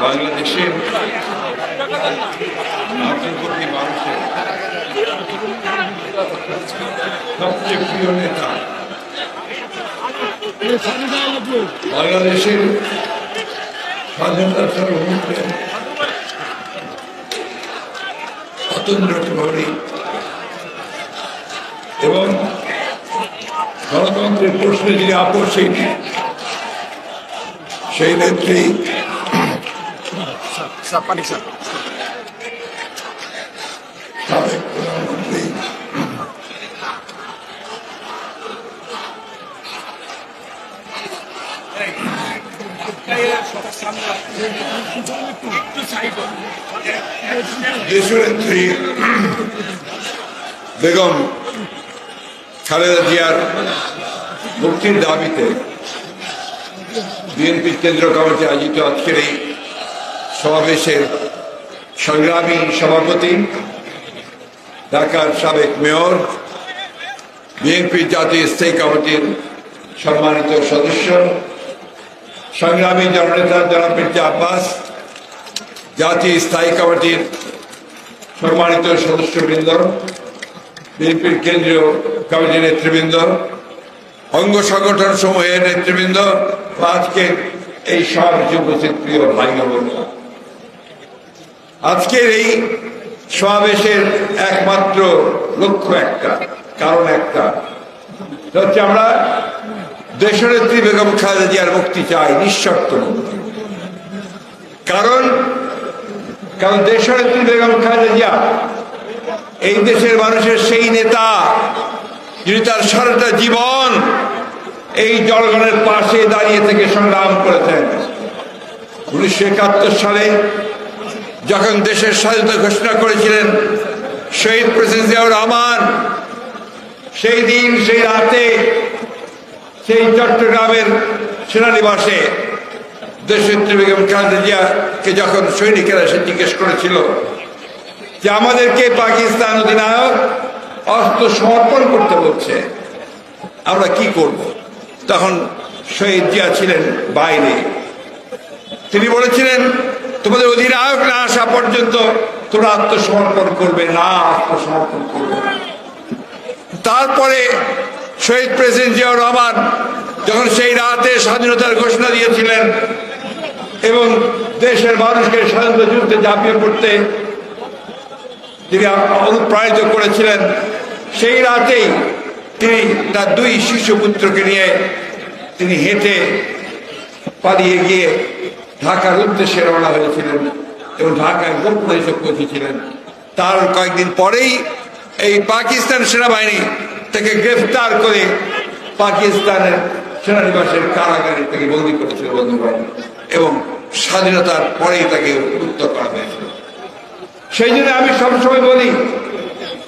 বাংলাদেশের কোটি মানুষের সবচেয়ে প্রিয় নেতা, বাংলাদেশের স্বাধীনতা সার্বভৌমত্বে অতন্দ্র প্রহরী এবং গণতন্ত্রের প্রশ্নে যিনি আপসহীন সেই নেত্রী সাবেক প্রধানমন্ত্রী দেশনেত্রী বেগম খালেদা জিয়ার মুক্তির দাবিতে বিএনপির কেন্দ্র কমিটি আয়োজিত আজকের এই সমাবেশের সংগ্রামী সভাপতি, ঢাকার সাবেক মেয়র, বিএনপির জাতীয় স্থায়ী কমিটির সম্মানিত সদস্য, সংগ্রামী জননেতা জনাব মির্জা আব্বাস, জাতীয় স্থায়ী কমিটির সম্মানিত সদস্যবৃন্দ, বিএনপির কেন্দ্রীয় কমিটির নেতৃবৃন্দ, অঙ্গ সংগঠন সমূহের নেতৃবৃন্দ, আজকে এই সমাবেশে উপস্থিত প্রিয় ভাই বোন, আজকের এই সমাবেশের একমাত্র লক্ষ্য একটা, কারণ একটা হচ্ছে আমরা দেশনেত্রী বেগম খালেদা জিয়ার মুক্তি চাই, নিঃশর্ত মুক্তি। কারণ দেশনেত্রী বেগম খালেদা জিয়া এই দেশের মানুষের সেই নেতা যিনি তার সারাটা জীবন এই জনগণের পাশে দাঁড়িয়ে থেকে সংগ্রাম করেছেন। 1971 সালে যখন দেশের স্বাধীনতা ঘোষণা করেছিলেন শহীদ প্রেসিডেন্ট জিয়াউর রহমান, সেই দিন সেই রাতে সেই চট্টগ্রামের সেনানিবাসে দেশনেত্রী বেগম খালেদা জিয়াকে যখন সৈনিকেরা এসে জিজ্ঞেস করেছিল যে আমাদেরকে পাকিস্তান অধিনায়ক অস্ত্র সমর্পণ করতে বলছে, আমরা কি করব? তখন শহীদ জিয়া ছিলেন বাইরে, তিনি বলেছিলেন তোমাদের অধিনায়ক না আসা পর্যন্ত তোমরা আত্মসমর্পণ করবে না, আত্মসমর্পণ করবে না। তারপরে শহীদ প্রেসিডেন্ট জিয়াউর রহমান যখন সেই রাতে স্বাধীনতার ঘোষণা দিয়েছিলেন এবং দেশের মানুষকে স্বাধীনতা যুদ্ধে ঝাঁপিয়ে পড়তে তিনি অনুপ্রাণিত করেছিলেন, সেই রাতেই তিনি তার 2 শিশুপুত্রকে নিয়ে তিনি হেঁটে পালিয়ে গিয়ে ঢাকার উদ্দেশ্যে রওনা হয়েছিলেন এবং ঢাকায় গোপনে এসে পৌঁছেছিলেন। তার কয়েকদিন পরেই এই পাকিস্তান সেনাবাহিনী তাকে গ্রেফতার করে পাকিস্তানের সেনানিবাসের কারাগারে তাকে বন্দী করেছিল বন্ধুগণ, এবং স্বাধীনতার পরেই তাকে মুক্ত করা হয়েছিল। সেই জন্য আমি সবসময় বলি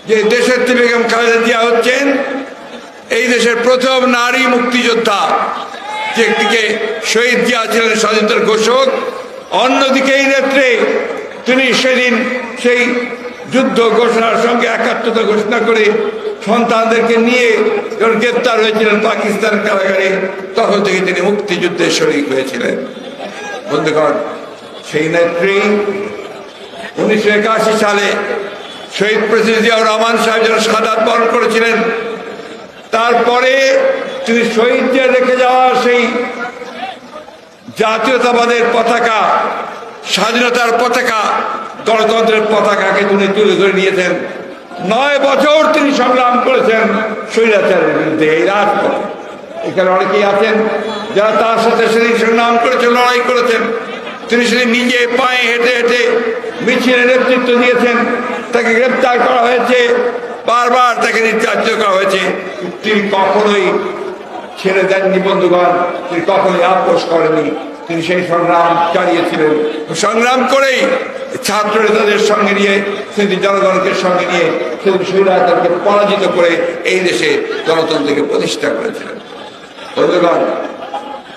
যে দেশনেত্রী বেগম খালেদা জিয়া হচ্ছেন এই দেশের প্রথম নারী মুক্তিযোদ্ধা। যে একদিকে শহীদ জিয়া ছিলেন স্বাধীনতার ঘোষক, অন্যদিকে এই নেত্রী তিনি সেদিন সেই যুদ্ধ ঘোষণার সঙ্গে একাত্মতা ঘোষণা করে সন্তানদেরকে নিয়ে যখন গ্রেপ্তার হয়েছিলেন পাকিস্তান কারাগারে, তখন থেকে তিনি মুক্তিযুদ্ধে শরীক হয়েছিলেন। বন্ধুগণ, সেই নেত্রী 1981 সালে শহীদ প্রেসিডেন্ট জিয়াউর রহমান সাহেব যখন শাহাদাত বরণ করেছিলেন, তারপরে তিনি শহীদ জিয়া রেখে যাওয়া সেই জাতীয়তাবাদের পতাকা, স্বাধীনতার পতাকা, গণতন্ত্রের পতাকাকে তিনি তুলে ধরে নিয়েছেন। 9 বছর তিনি সংগ্রাম করেছেন স্বৈরাচারের বিরুদ্ধে এই রাজপথে। এখানে অনেকেই আছেন যারা তার সাথে সেদিন সংগ্রাম করেছেন, লড়াই করেছেন। তিনি সেদিন নিজে পায়ে হেঁটে হেঁটে মিছিলের নেতৃত্ব দিয়েছেন, তাকে গ্রেপ্তার করা হয়েছে, বারবার তাকে নির্যাতিত করা হয়েছে। তিনি কখনোই ছেড়ে দেননি বন্ধুগণ, তিনি কখনোই আপোষ করেনি। তিনি সেই সংগ্রাম চালিয়েছিলেন, সংগ্রাম করেই ছাত্র নেতাদের সঙ্গে নিয়ে, সেদিন জনগণকে সঙ্গে নিয়ে সেদিন স্বৈরাচারকে পরাজিত করে এই দেশে গণতন্ত্রকে প্রতিষ্ঠা করেছিলেন। বন্ধুগণ,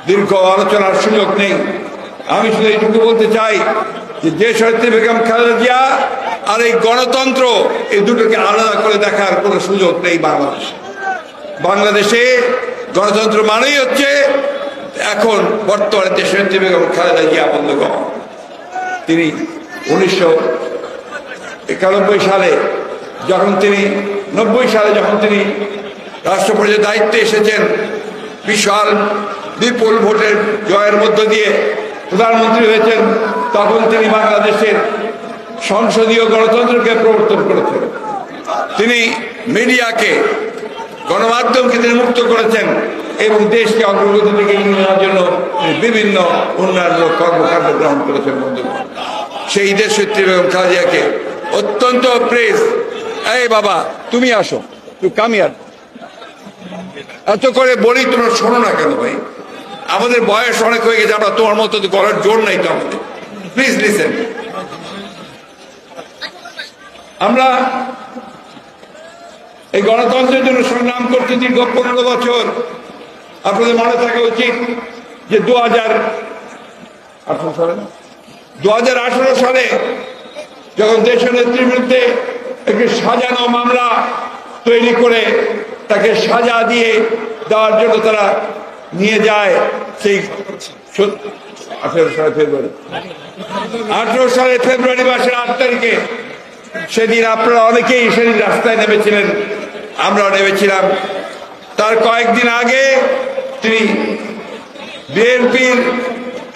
দীর্ঘ আলোচনার সুযোগ নেই, আমি শুধু এইটুকু বলতে চাই যে দেশনেত্রী বেগম খালেদা জিয়া আর এই গণতন্ত্র, এই দুটোকে আলাদা করে দেখার কোনো সুযোগ নেই বাংলাদেশে। বাংলাদেশে গণতন্ত্র মানেই হচ্ছে এখন বর্তমানে দেশনেত্রী বেগম খালেদা জিয়া। বন্ধুগণ, তিনি 1991 সালে যখন তিনি 90 সালে যখন তিনি রাষ্ট্রপতির দায়িত্বে এসেছেন, বিশাল বিপুল ভোটের জয়ের মধ্য দিয়ে প্রধানমন্ত্রী হয়েছেন, তখন তিনি বাংলাদেশের সংসদীয় গণতন্ত্রকে প্রবর্তন করেছেন। তিনি মিডিয়াকে, গণমাধ্যমকে তিনি মুক্ত করেছেন এবং দেশকে অগ্রগতির দিকে এগিয়ে নেওয়ার জন্য বিভিন্ন উন্নয়নমূলক কর্মকাণ্ড গ্রহণ করেছেন। বন্ধুগণ, সেই দেশনেত্রী বেগম খালেদাকে অত্যন্ত প্রেস। এই বাবা, তুমি আসো, তুই কামিয়ার, এত করে বলি তোমরা শোনো না কেন ভাই? আমাদের বয়স অনেক হয়ে গেছে, আমরা তোমার মতো করার জোর নাই তো আমাদের। Please listen. আমরা এই গণতন্ত্রের জন্য সংগ্রাম করতে দীর্ঘ 15 বছর। আপনাদের মনে থাকা উচিত যে 2018 সালে যখন দেশের নেত্রীর বিরুদ্ধে একটি সাজানো মামলা তৈরি করে তাকে সাজা দিয়ে দেওয়ার জন্য তারা নিয়ে যায় সেই 18 সালের ফেব্রুয়ারি মাসের 8 তারিখে। সেদিন আপনারা অনেকেই সেদিন রাস্তায় নেমেছিলেন, আমরাও নেমেছিলাম। তার কয়েকদিন আগে তিনি বিএনপির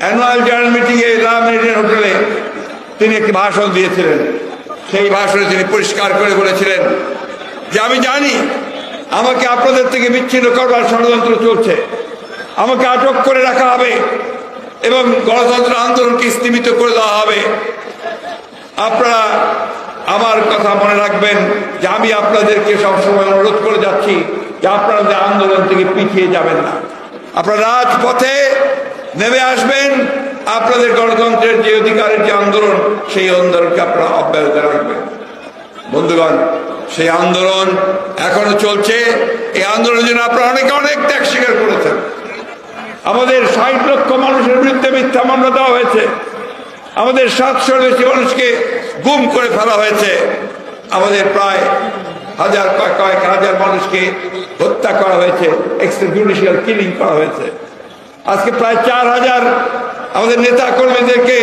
অ্যানুয়াল জেনারেল মিটিংয়ে মেরিডিয়ান হোটেলে তিনি একটি ভাষণ দিয়েছিলেন। সেই ভাষণে তিনি পরিষ্কার করে বলেছিলেন যে আমি জানি আমাকে আপনাদের থেকে বিচ্ছিন্ন করবার ষড়যন্ত্র চলছে, আমাকে আটক করে রাখা হবে এবং গণতন্ত্র আন্দোলনকে স্থগিত করে দেওয়া হবে। আপনারা আমার কথা মনে রাখবেন যে আমি আপনাদেরকে সবসময় অনুরোধ করে যাচ্ছি যে আপনারা আন্দোলন থেকে পিছিয়ে যাবেন না, আপনারা রাজপথে নেমে আসবেন। আপনাদের গণতন্ত্রের যে অধিকারের যে আন্দোলন, সেই আন্দোলনকে আপনারা অব্যাহত রাখবেন। বন্ধুগণ, সেই আন্দোলন এখনো চলছে। এই আন্দোলনের জন্য আপনারা অনেক ত্যাগ স্বীকার করেছেন। আমাদের 60 লক্ষ মানুষের বিরুদ্ধে মিথ্যা মামলা দেওয়া হয়েছে, আমাদের 700-র বেশি মানুষকে গুম করে ফেলা হয়েছে, আমাদের প্রায় কয়েক হাজার মানুষকে হত্যা করা হয়েছে, এক্সট্রাজুডিশিয়াল কিলিং করা হয়েছে। আজকে প্রায় 4000 আমাদের নেতা কর্মীদেরকে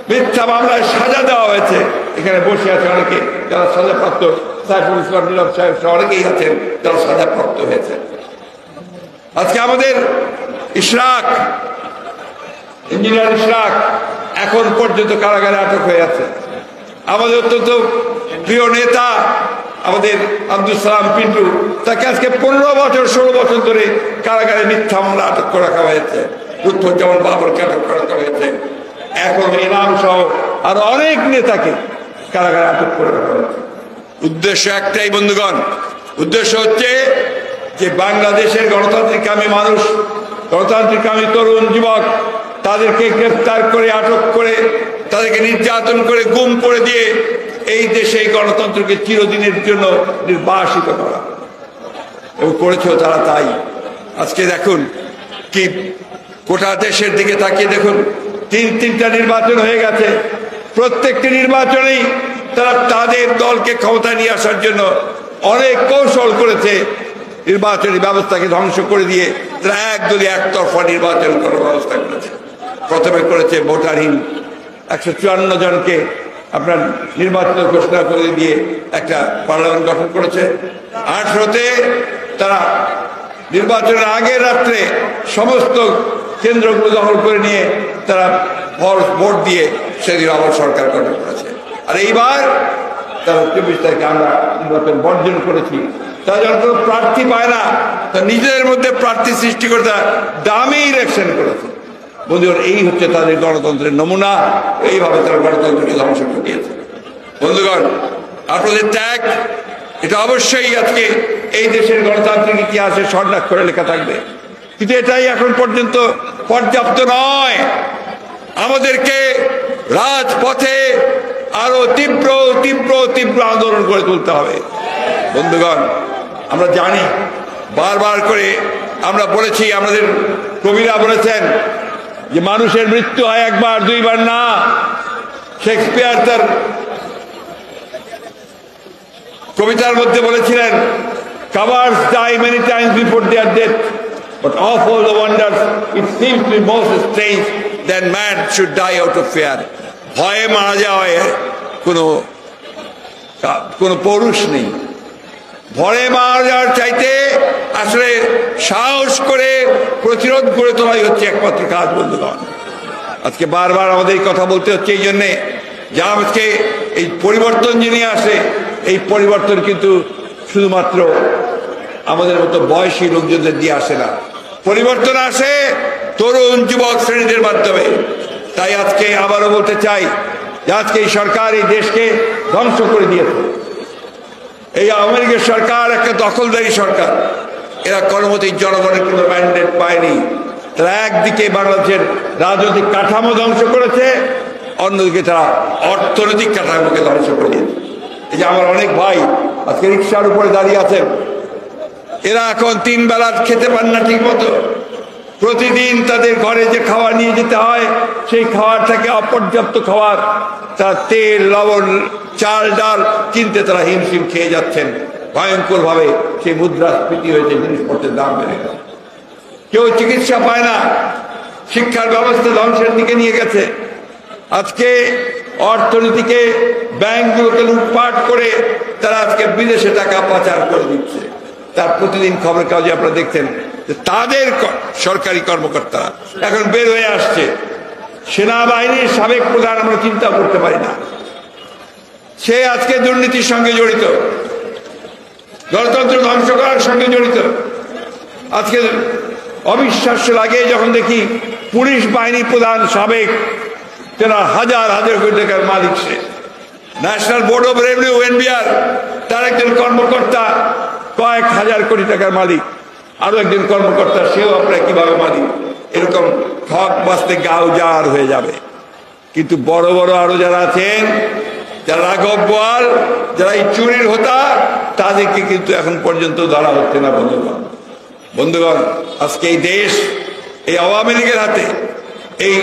মিথ্যা মামলায় সাজা দেওয়া হয়েছে। এখানে বসে আছে অনেকে যারা সাজাপ্রাপ্ত, সাইফুল ইসলাম নীলম সাহেব অনেকেই আছেন যারা সাজাপ্রাপ্ত হয়েছে। আজকে আমাদের ইশরাক, ইঞ্জিনিয়ার ইশরাক এখন পর্যন্ত কারাগারে আটক হয়ে আছে। আমাদের অত্যন্ত প্রিয় নেতা আমাদের আব্দুল সালাম পিন্টু, তাকে আজকে 15-16 বছর ধরে কারাগারে মিথ্যা মামলা আটক করে রাখা হয়েছে। লুৎফুজ্জামান বাবরকে আটক করে রাখা হয়েছে। এখন ইনাম সহ আর অনেক নেতাকে কারাগারে আটক করে রাখা হয়েছে। উদ্দেশ্য একটাই বন্ধুগণ, উদ্দেশ্য হচ্ছে যে বাংলাদেশের গণতান্ত্রিককামী মানুষ, গণতান্ত্রিককামী তরুণ যুবক, তাদেরকে গ্রেফতার করে, আটক করে, তাদেরকে নির্যাতন করে, গুম করে দিয়ে এই দেশে গণতন্ত্রকে চিরদিনের জন্য নির্বাসিত করা, এবং করেছেও তারা তাই। আজকে দেখুন কি গোটা দেশের দিকে তাকিয়ে দেখুন, 3টা নির্বাচন হয়ে গেছে। প্রত্যেকটি নির্বাচনেই তারা তাদের দলকে ক্ষমতা নিয়ে আসার জন্য অনেক কৌশল করেছে। নির্বাচনী ব্যবস্থাকে ধ্বংস করে দিয়ে তারা একদলীয় একতরফা নির্বাচন করার ব্যবস্থা করেছে। প্রথমে করেছে ভোটারহীন 154 জনকে আপনার নির্বাচিত ঘোষণা করে দিয়ে একটা পার্লামেন্ট গঠন করেছে। 18তে তারা নির্বাচনের আগের রাত্রে সমস্ত কেন্দ্রগুলো দখল করে নিয়ে তারা ভোট দিয়ে সেদিন আবার সরকার গঠন করেছে। আর এইবার তারা 24 তারিখে আমরা নির্বাচন বর্জন করেছি। তারা যখন কোনো প্রার্থী পায় না, তা নিজেদের মধ্যে প্রার্থী সৃষ্টি করে তারা দামি ইলেকশন করেছে। বন্ধুগণ, এই হচ্ছে তাদের গণতন্ত্রের নমুনা। এইভাবে তারা গণতন্ত্রকে ধ্বংস করে দিয়েছে। বন্ধুগণ, আপনাদের ত্যাগ এটা অবশ্যই আজকে এই দেশের গণতান্ত্রিক ইতিহাসে স্বর্ণাক্ষরে লেখা থাকবে, কিন্তু এটাই এখন পর্যন্ত পর্যাপ্ত নয়। আমাদেরকে রাজপথে আরো তীব্র তীব্র তীব্র আন্দোলন করে তুলতে হবে। বন্ধুগণ, আমরা জানি, বারবার করে আমরা বলেছি, আমাদের কবিরা বলেছেন যে মানুষের মৃত্যু হয় একবার, দুইবার না। শেক্সপিয়ার তার কবিতার মধ্যে বলেছিলেন, cowards die many times before their death, but of all the wonders it seems to be most strange that man should die out of fear. ভয়ে মারা যাওয়ায় কোনো পৌরুষ নেই। ভয়ে মারা যাওয়ার চাইতে আসলে সাহস করে প্রতিরোধ করে তোলাই হচ্ছে একমাত্র কাজ বন্ধুগণ। আজকে বারবার আমাদের এই কথা বলতে হচ্ছে এই জন্যে যে আজকে এই পরিবর্তন যিনি আসে, এই পরিবর্তন কিন্তু শুধুমাত্র আমাদের মতো বয়সী লোকজনদের দিয়ে আসে না, পরিবর্তন আসে তরুণ যুবক শ্রেণীদের মাধ্যমে। তাই আজকে আবারও বলতে চাই যে আজকে এই সরকার এই দেশকে ধ্বংস করে দিয়েছে। এই আওয়ামী লীগের সরকার একটা দখলদারি সরকার। এরা কোনোমতেই জনগণের কোনো ম্যান্ডেট পায়নি। তারা একদিকে বাংলাদেশের রাজনৈতিক কাঠামো ধ্বংস করেছে, অন্যদিকে তারা অর্থনৈতিক কাঠামোকে ধ্বংস করে দিয়েছে। এই যে আমার অনেক ভাই আজকে রিক্সার উপরে দাঁড়িয়ে আছেন, এরা এখন 3 বেলা খেতে পান না ঠিক মতো। প্রতিদিন তাদের ঘরে যে খাবার নিয়ে যেতে হয়, সেই খাবার থেকে অপর্যাপ্ত খাবার, তার তেল লবণ চাল ডাল কিনতে তারা হিমশিম খেয়ে যাচ্ছেন। ভয়ঙ্কর ভাবে সেই মুদ্রাস্ফীতি হয়েছে, জিনিসপত্রের দাম বেড়ে গেছে, কেউ চিকিৎসা পায় না, শিক্ষার ব্যবস্থা ধ্বংসের দিকে নিয়ে গেছে। আজকে অর্থনীতিকে ব্যাংকগুলোকে লুটপাট করে তারা আজকে বিদেশে টাকা পাচার করে দিচ্ছে। তার প্রতিদিন খবর কাগজে আপনারা দেখছেন যে তাদের সরকারি কর্মকর্তা এখন বের হয়ে আসছে। সেনাবাহিনীর সাবেক প্রধান আমরা চিন্তা করতে পারি না, সে আজকে দুর্নীতির সঙ্গে জড়িত, গণতন্ত্র ধ্বংস করার সঙ্গে জড়িত। আজকে অবিশ্বাস্য লাগে যখন দেখি পুলিশ বাহিনী প্রধান সাবেক, যারা হাজার হাজার কোটি টাকার মালিক, সে national board of revenue NBR, তার একজন কর্মকর্তা কয়েক হাজার কোটি টাকার মালিক, আরো একজন কর্মকর্তা সেও আপনার কিভাবে মালিক। এরকম ঠক বাঁচতে গাও জার হয়ে যাবে। কিন্তু বড় বড় আরো যারা আছেন, যারা রাঘব বোয়াল, যারা এই চুরির হোতা, তাদেরকে কিন্তু এখন পর্যন্ত ধরা হচ্ছে না। বন্ধুগণ, আজকে এই দেশ এই আওয়ামী লীগের হাতে, এই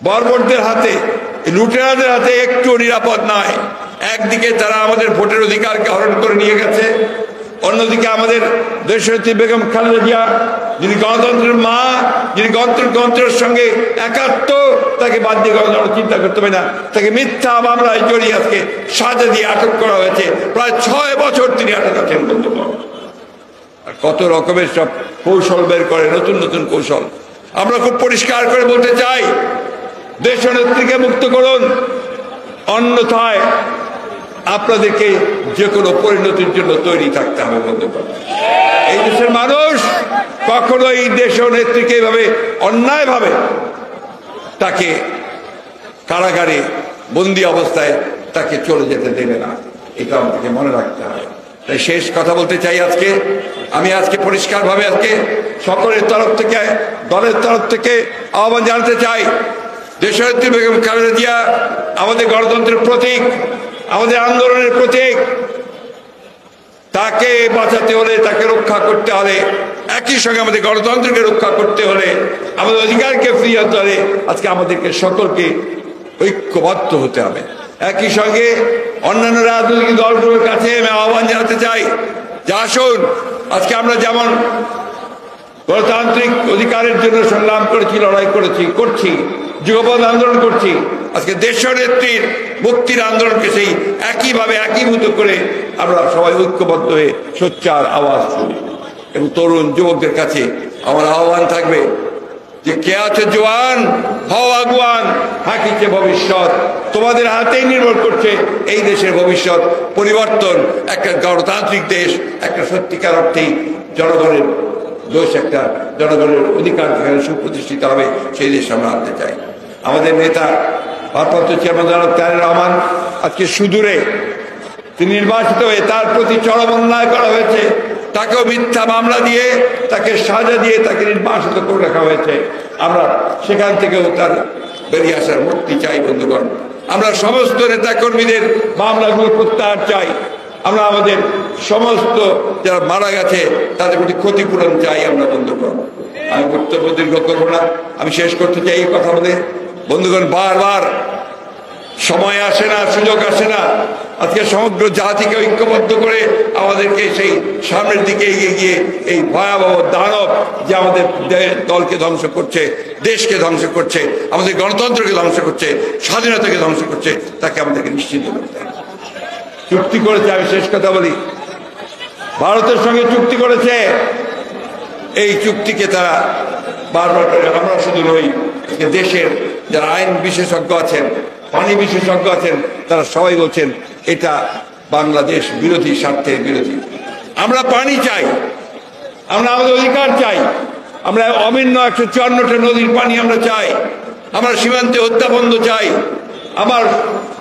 বর্বরদের হাতে, এই লুটেরাদের হাতে একটু নিরাপদ নয়। একদিকে তারা আমাদের ভোটের অধিকারকে হরণ করে নিয়ে গেছে, অন্যদিকে আমাদের দেশনেত্রী বেগম খালেদা জিয়া, যিনি গণতন্ত্রের মা, যিনি গণতন্ত্রের সঙ্গে একাত্ম, তাকে বাদ দিয়ে গণতন্ত্র চিন্তা করতে হবে না। তাকে মিথ্যা মামলায় জড়িয়ে আজকে সাজা দিয়ে আটক করা হয়েছে। প্রায় 6 বছর তিনি আটক আছেন। আর কত রকমের সব কৌশল বের করে, নতুন নতুন কৌশল। আমরা খুব পরিষ্কার করে বলতে চাই, দেশনেত্রীকে মুক্ত করুন, অন্যথায় আপনাদেরকে যে কোনো পরিণতির জন্য তৈরি থাকতে হবে। বন্ধুগণ, এই দেশের মানুষ কখনো এই দেশনেত্রীকে এইভাবে অন্যায় ভাবে তাকে কারাগারে বন্দি অবস্থায় তাকে চলে যেতে দেবে না, এটা আমাদেরকে মনে রাখতে হবে। তাই শেষ কথা বলতে চাই, আমি আজকে পরিষ্কার ভাবে আজকে সকলের তরফ থেকে, দলের তরফ থেকে আহ্বান জানাতে চাই, দেশনেত্রী বেগম খালেদা জিয়া আমাদের গণতন্ত্রের প্রতীক, আমাদের আন্দোলনের প্রতীক। তাকে বাঁচাতে হলে, তাকে রক্ষা করতে হলে, একই সঙ্গে আমাদের গণতন্ত্রকে রক্ষা করতে হলে, আমাদের অধিকারকে ফিরিয়ে আনতে হলে আজকে আমাদেরকে সকলকে ঐক্যবদ্ধ হতে হবে। একই সঙ্গে অন্যান্য রাজনৈতিক দলগুলোর কাছে আমি আহ্বান জানাতে চাই যে আসুন, আজকে আমরা যেমন গণতান্ত্রিক অধিকারের জন্য সংগ্রাম করেছি, লড়াই করছি, যুগপৎ আন্দোলন করছি, আজকে দেশনেত্রীর মুক্তির আন্দোলনকে সেই একইভাবে একীভূত করে আমরা সবাই ঐক্যবদ্ধ হয়ে সোচ্চার আওয়াজ তুলি। এবং তরুণ যুবকদের কাছে আমার আহ্বান থাকবে যে কে আছে জওয়ান, হও আগুয়ান, হাকিছে ভবিষ্যৎ। তোমাদের হাতেই নির্ভর করছে এই দেশের ভবিষ্যৎ পরিবর্তন। একটা গণতান্ত্রিক দেশ, একটা সত্যিকার অর্থেই জনগণের দেশ, একটা জনগণের অধিকার যেখানে সুপ্রতিষ্ঠিত হবে, সেই দেশ আমরা আনতে চাই। আমাদের নেতা ভারপ্রাপ্ত চেয়ারম্যান জনাব তারেক রহমান আজকে সুদূরে তিনি নির্বাচিত হয়ে তার প্রতি চরম অন্যায় করা হয়েছে। তাকেও মিথ্যা মামলা দিয়ে, তাকে সাজা দিয়ে তাকে নির্বাসিত করে রাখা হয়েছে। আমরা সেখান থেকেও তার বেরিয়ে আসার মুক্তি চাই। বন্ধুগণ, আমরা সমস্ত নেতা কর্মীদের মামলাগুলো প্রত্যাহার চাই। আমরা আমাদের সমস্ত যারা মারা গেছে তাদের প্রতি ক্ষতিপূরণ চাই আমরা। বন্ধুগণ, আমি বক্তব্য দীর্ঘ করবো না, আমি শেষ করতে চাই এই কথা বলে। বন্ধুগণ, বারবার সময় আসে না, সুযোগ আসে না। আজকে সমগ্র জাতিকে ঐক্যবদ্ধ করে আমাদেরকে সেই সামনের দিকে এগিয়ে গিয়ে এই ভয়াবহ দানব যে আমাদের দলকে ধ্বংস করছে, দেশকে ধ্বংস করছে, আমাদের গণতন্ত্রকে ধ্বংস করছে, স্বাধীনতাকে ধ্বংস করছে, তাকে আমাদেরকে নিশ্চিন্ত করতে হবে। চুক্তি করেছে, আমি শেষ কথা বলি, ভারতের সঙ্গে চুক্তি করেছে। এই চুক্তিকে তারা বারবার করে, আমরা শুধু নই, দেশের যারা আইন বিশেষজ্ঞ আছেন, পানি বিশেষজ্ঞ আছেন, তারা সবাই বলছেন এটা বাংলাদেশ বিরোধী, স্বার্থের বিরোধী। আমরা পানি চাই, আমরা আমাদের অধিকার চাই, আমরা অভিন্ন 154টা নদীর পানি আমরা চাই, আমরা সীমান্তে হত্যা বন্ধ চাই, আমার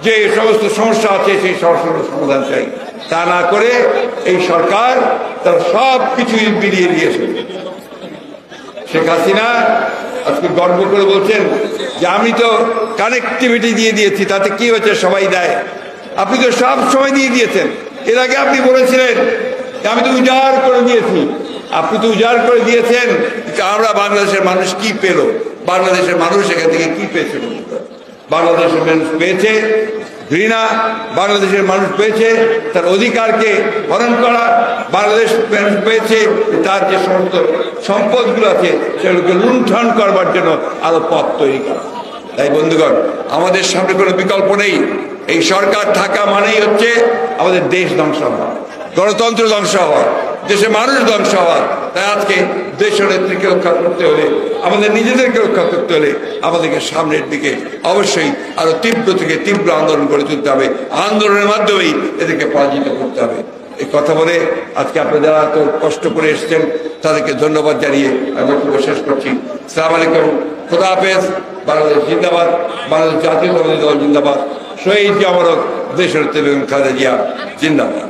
যে সমস্ত সমস্যা আছে সেই সমস্যার সমাধান চাই। তা না করে এই সরকার তার সব কিছুই বিলিয়ে দিয়েছে। শেখ হাসিনা আজকে গর্ব করে বলছেন যে আমি তো কানেক্টিভিটি দিয়ে দিয়েছি, তাতে কি হয়েছে, সবাই দেয়। আপনি তো সব সময় দিয়ে দিয়েছেন। এর আগে আপনি বলেছিলেন যে আমি তো উজাড় করে দিয়েছি। আপনি তো উজাড় করে দিয়েছেন, আমরা বাংলাদেশের মানুষ কি পেল? বাংলাদেশের মানুষ এখান থেকে কি পেয়েছে? বাংলাদেশের মানুষ পেয়েছে ঘৃণা, বাংলাদেশের মানুষ পেয়েছে তার অধিকারকে হরণ করা, বাংলাদেশ মানুষ পেয়েছে তার যে সমস্ত সম্পদগুলো আছে সেগুলোকে লুণ্ঠন করবার জন্য আরো পথ তৈরি করা। তাই বন্ধুগণ, আমাদের সামনে কোনো বিকল্প নেই। এই সরকার থাকা মানেই হচ্ছে আমাদের দেশ ধ্বংস হওয়া, গণতন্ত্র ধ্বংস হওয়া, দেশের মানুষ ধ্বংস হওয়া। তাই আজকে দেশের নেত্রীকে রক্ষা করতে হলে, আমাদের নিজেদেরকে রক্ষা করতে হলে আমাদেরকে সামনের দিকে অবশ্যই আরো তীব্র থেকে তীব্র আন্দোলন করে তুলতে হবে। আন্দোলনের মাধ্যমেই এদেরকে পরাজিত করতে হবে। এই কথা বলে আজকে আপনারা যারা এত কষ্ট করে এসেছেন তাদেরকে ধন্যবাদ জানিয়ে আমি বক্তব্য শেষ করছি। আসসালামু আলাইকুম, খোদা হাফেজ। বাংলাদেশ জিন্দাবাদ, বাংলাদেশ জাতীয়তাবাদী দল জিন্দাবাদ, শহীদ অমর দেশের বেগম খালেদা জিয়া জিন্দাবাদ।